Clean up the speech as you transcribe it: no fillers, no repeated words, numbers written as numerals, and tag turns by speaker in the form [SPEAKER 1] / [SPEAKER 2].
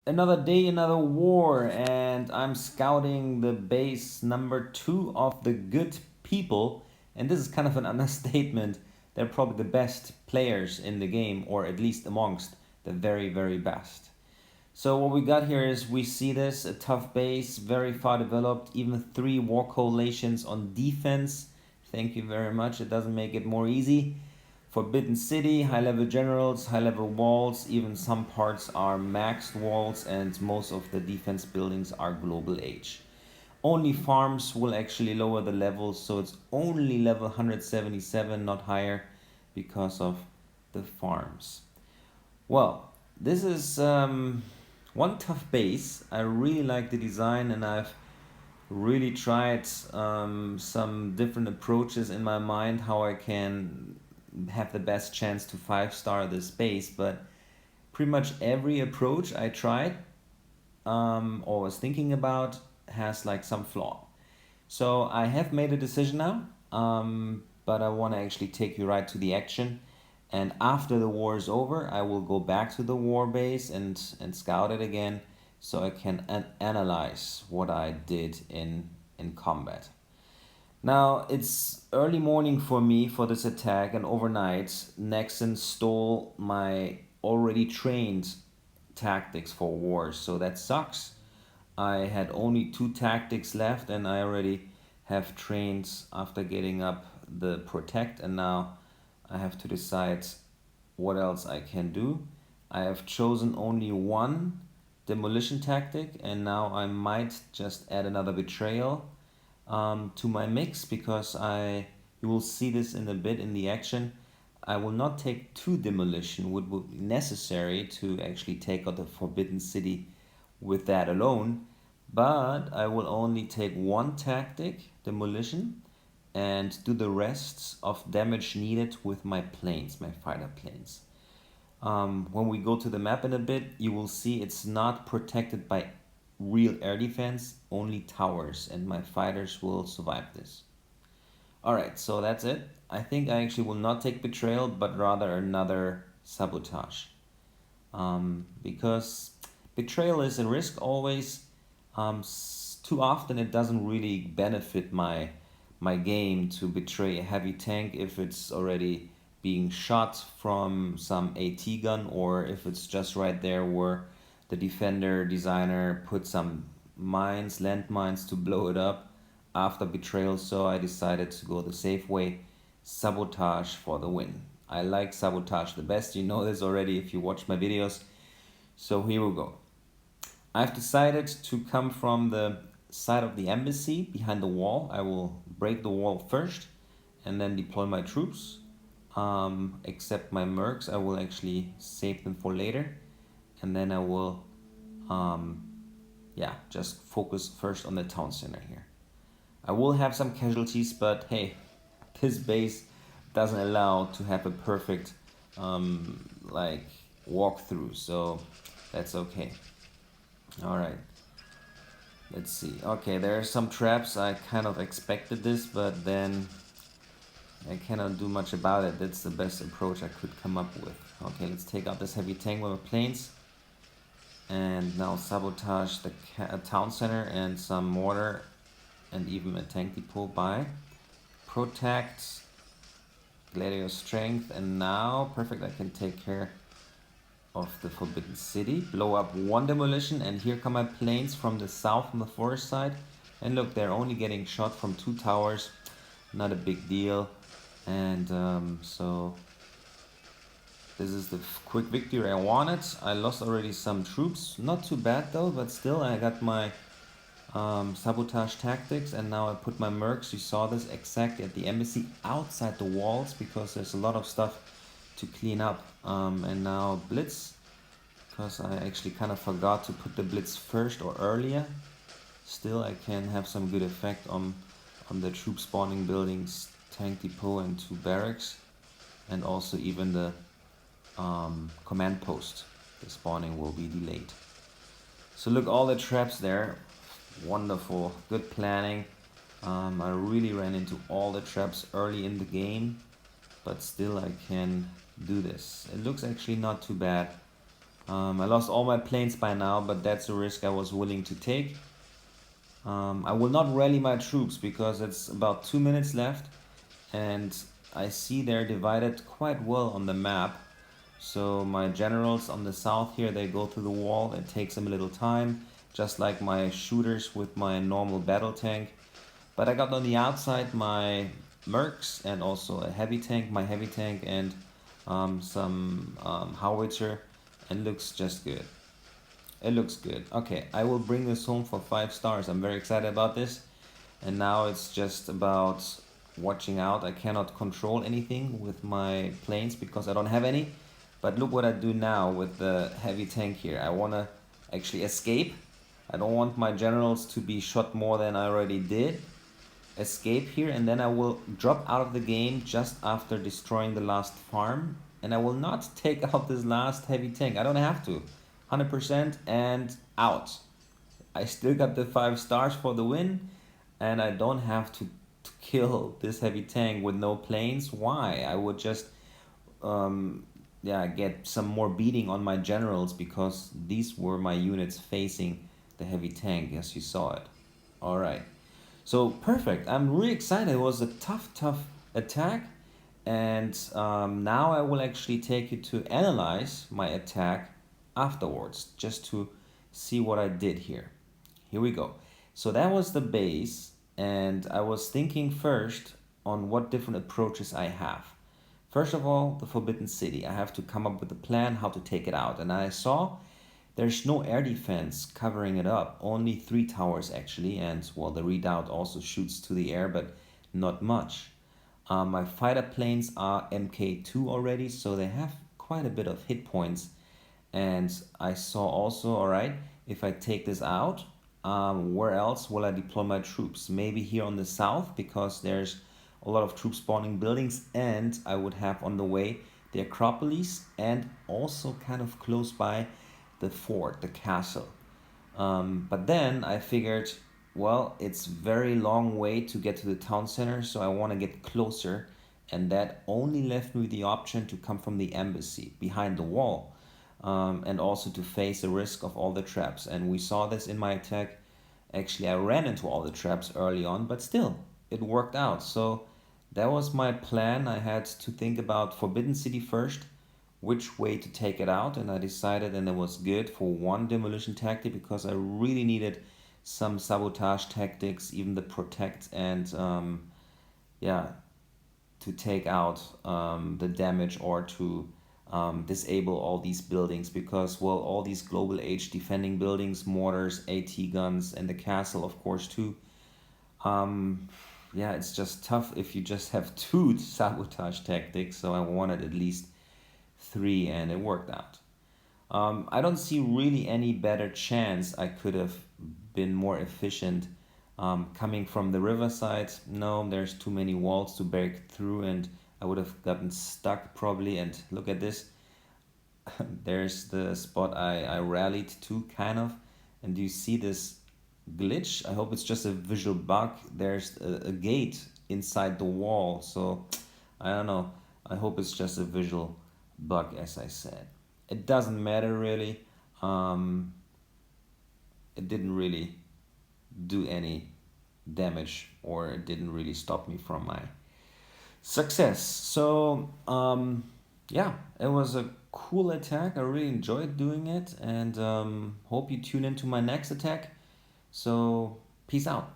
[SPEAKER 1] Another day, another war, and I'm scouting the base number 2 of the good people. And this is kind of an understatement. They're probably the best players in the game, or at least amongst the very, very best. So what we got here is we see this, a tough base, very far developed, even 3 war coalitions on defense. Thank you very much. It doesn't make it more easy. Forbidden City, high level generals, high level walls, even some parts are maxed walls, and most of the defense buildings are global age. Only farms will actually lower the levels, so it's only level 177, not higher, because of the farms. Well, this is one tough base. I really like the design, and I've really tried some different approaches in my mind how I can have the best chance to 5-star this base. But pretty much every approach I tried or was thinking about has like some flaw. So I have made a decision now, but I want to actually take you right to the action. And after the war is over, I will go back to the war base and scout it again so I can analyze what I did in combat. Now, it's early morning for me for this attack, and overnight, Nexon stole my already trained tactics for wars, so that sucks. I had only 2 tactics left, and I already have trained after getting up the protect, and now I have to decide what else I can do. I have chosen only one demolition tactic, and now I might just add another betrayal to my mix because you will see this in a bit in the action. I will not take 2 demolition, would be necessary to actually take out the Forbidden City with that alone, but I will only take 1 tactic, demolition, and do the rest of damage needed with my planes, my fighter planes. When we go to the map in a bit, you will see it's not protected by real air defense, only towers, and my fighters will survive this. Alright, so that's it. I think I actually will not take betrayal, but rather another sabotage. Because betrayal is a risk always. Too often it doesn't really benefit my game to betray a heavy tank if it's already being shot from some AT gun, or if it's just right there where the defender designer put some mines, landmines to blow it up after betrayal. So I decided to go the safe way, sabotage for the win. I like sabotage the best, you know this already if you watch my videos. So here we go. I've decided to come from the side of the embassy behind the wall. I will break the wall first and then deploy my troops. Except my mercs, I will actually save them for later, and then I will just focus first on the town center here. I will have some casualties, but hey, this base doesn't allow to have a perfect like walkthrough, so that's okay. All right, let's see. Okay, there are some traps. I kind of expected this, but then I cannot do much about it. That's the best approach I could come up with. Okay, let's take out this heavy tank with my planes. And now sabotage the town center and some mortar and even a tank depot by. Protect, Gladiator strength, and now, perfect, I can take care of the Forbidden City. Blow up 1 demolition, and here come my planes from the south on the forest side. And look, they're only getting shot from 2 towers. Not a big deal. And so this is the quick victory I wanted. I lost already some troops, not too bad though, but still I got my sabotage tactics, and now I put my mercs, you saw this exactly at the embassy outside the walls because there's a lot of stuff to clean up. And now blitz, because I actually kind of forgot to put the blitz first or earlier. Still I can have some good effect on the troop spawning buildings, tank depot and 2 barracks, and also even the command post. The spawning will be delayed. So look, all the traps there, wonderful, good planning. I really ran into all the traps early in the game, but still I can do this. It looks actually not too bad. I lost all my planes by now, but that's a risk I was willing to take. I will not rally my troops because it's about 2 minutes left, and I see they're divided quite well on the map. So my generals on the south here, they go through the wall. It takes them a little time, just like my shooters with my normal battle tank. But I got on the outside my mercs and also a heavy tank, my heavy tank, and some howitzer, and looks just good. It looks good. Okay, I will bring this home for 5 stars. I'm very excited about this. And now it's just about watching out. I cannot control anything with my planes because I don't have any. But look what I do now with the heavy tank here. I want to actually escape. I don't want my generals to be shot more than I already did. Escape here, and then I will drop out of the game just after destroying the last farm. And I will not take out this last heavy tank. I don't have to. 100% and out. I still got the 5 stars for the win, and I don't have to kill this heavy tank with no planes. Why? I would just yeah, get some more beating on my generals because these were my units facing the heavy tank as you saw it. All right. So perfect. I'm really excited. It was a tough attack. And now I will actually take you to analyze my attack afterwards, just to see what I did here. Here we go. So that was the base, and I was thinking first on what different approaches I have. First of all, the Forbidden City. I have to come up with a plan how to take it out. And I saw there's no air defense covering it up, only 3 towers actually, and well, the redoubt also shoots to the air, but not much. My fighter planes are MK2 already, so they have quite a bit of hit points. And I saw also, all right, if I take this out, where else will I deploy my troops? Maybe here on the south, because there's a lot of troop spawning buildings, and I would have on the way the Acropolis and also kind of close by the fort, the castle. But then I figured, well, it's very long way to get to the town center, so I want to get closer, and that only left me the option to come from the embassy behind the wall, and also to face the risk of all the traps. And we saw this in my attack. Actually, I ran into all the traps early on, but still, it worked out. So that was my plan. I had to think about Forbidden City first, which way to take it out, and I decided, and it was good for one demolition tactic because I really needed some sabotage tactics, even the protect and yeah, to take out the damage or to disable all these buildings because well, all these global age defending buildings, mortars, AT guns, and the castle of course too. Um, yeah, it's just tough if you just have two sabotage tactics. So I wanted at least three, and it worked out. I don't see really any better chance I could have been more efficient coming from the riverside. No, there's too many walls to break through, and I would have gotten stuck probably. And look at this. There's the spot I rallied to, kind of. And do you see this glitch? I hope it's just a visual bug. There's a gate inside the wall, so I don't know. I hope it's just a visual bug, as I said. It doesn't matter really. Um, it didn't really do any damage, or it didn't really stop me from my success. So, yeah, it was a cool attack. I really enjoyed doing it, and hope you tune into my next attack. So, peace out.